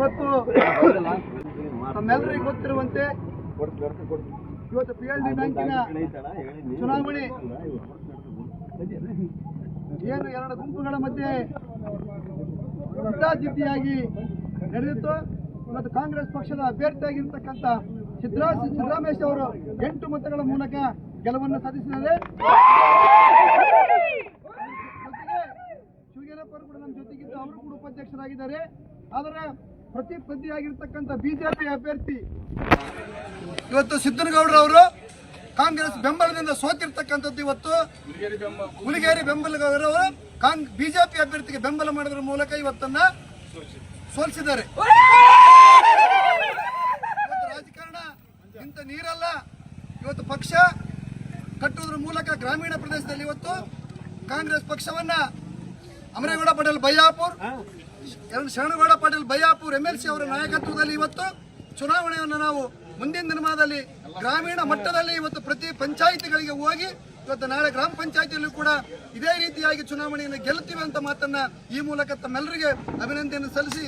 ಇವತ್ತು ತಮ್ಮೆಲ್ಲರಿಗೂ ಗೊತ್ತಿರುವಂತೆ ಇವತ್ತು PLD ಬ್ಯಾಂಕಿನ ಚುನಾವಣೆ ಏನು ಎರಡು ಗುಂಪುಗಳ ಮಧ್ಯೆ ಜಿದ್ದಾಜಿದ್ದಿಯಾಗಿ ನಡೆದಿತ್ತು. ಇವತ್ತು ಕಾಂಗ್ರೆಸ್ ಪಕ್ಷದ ಅಭ್ಯರ್ಥಿಯಾಗಿರ್ತಕ್ಕಂಥ ಸಿದ್ದರಾಮೇಶ್ ಅವರು 8 ಮತಗಳ ಮೂಲಕ ಗೆಲುವನ್ನು ಸಾಧಿಸಿದ್ದಾರೆ. ಶಿವಗೇರಪ್ಪರು ಕೂಡ ನಮ್ಮ ಜೊತೆಗಿದ್ದು ಅವರು ಕೂಡ ಉಪಾಧ್ಯಕ್ಷರಾಗಿದ್ದಾರೆ. ಆದರೆ ಪ್ರತಿಸ್ಪರ್ಧಿಯಾಗಿರ್ತಕ್ಕಂಥ ಬಿಜೆಪಿ ಅಭ್ಯರ್ಥಿ ಇವತ್ತು ಸಿದ್ದನಗೌಡರವರು ಕಾಂಗ್ರೆಸ್ ಬೆಂಬಲದಿಂದ ಸೋತಿರ್ತಕ್ಕಂಥದ್ದು. ಇವತ್ತು ಹುಲಿಗೇರಿ ಬೆಂಬಲಗೌಡರವರು ಬಿಜೆಪಿ ಅಭ್ಯರ್ಥಿಗೆ ಬೆಂಬಲ ಮಾಡೋದ್ರ ಮೂಲಕ ಇವತ್ತನ್ನ ಸೋಲಿಸಿದ್ದಾರೆ. ಇವತ್ತು ರಾಜಕಾರಣ ಇಂಥ ನೀರಲ್ಲ. ಇವತ್ತು ಪಕ್ಷ ಕಟ್ಟುವುದರ ಮೂಲಕ ಗ್ರಾಮೀಣ ಪ್ರದೇಶದಲ್ಲಿ ಇವತ್ತು ಕಾಂಗ್ರೆಸ್ ಪಕ್ಷವನ್ನ ಅಮರೇಗೌಡ ಪಾಟೀಲ್ ಬಯ್ಯಾಪುರ್, ಶರಣಗೌಡ ಪಾಟೀಲ್ ಬಯ್ಯಾಪುರ್ MLC ಅವರ ನಾಯಕತ್ವದಲ್ಲಿ ಇವತ್ತು ಚುನಾವಣೆಯನ್ನು ನಾವು ಮುಂದಿನ ದಿನಮಾನದಲ್ಲಿ ಗ್ರಾಮೀಣ ಮಟ್ಟದಲ್ಲಿ ಇವತ್ತು ಪ್ರತಿ ಪಂಚಾಯಿತಿಗಳಿಗೆ ಹೋಗಿ ಇವತ್ತು ನಾಳೆ ಗ್ರಾಮ ಪಂಚಾಯಿತಿಯಲ್ಲೂ ಕೂಡ ಇದೇ ರೀತಿಯಾಗಿ ಚುನಾವಣೆಯನ್ನು ಗೆಲ್ಲುತ್ತೀವಿ ಅಂತ ಮಾತನ್ನ ಈ ಮೂಲಕ ತಮ್ಮೆಲ್ಲರಿಗೆ ಅಭಿನಂದನೆಯನ್ನು ಸಲ್ಲಿಸಿ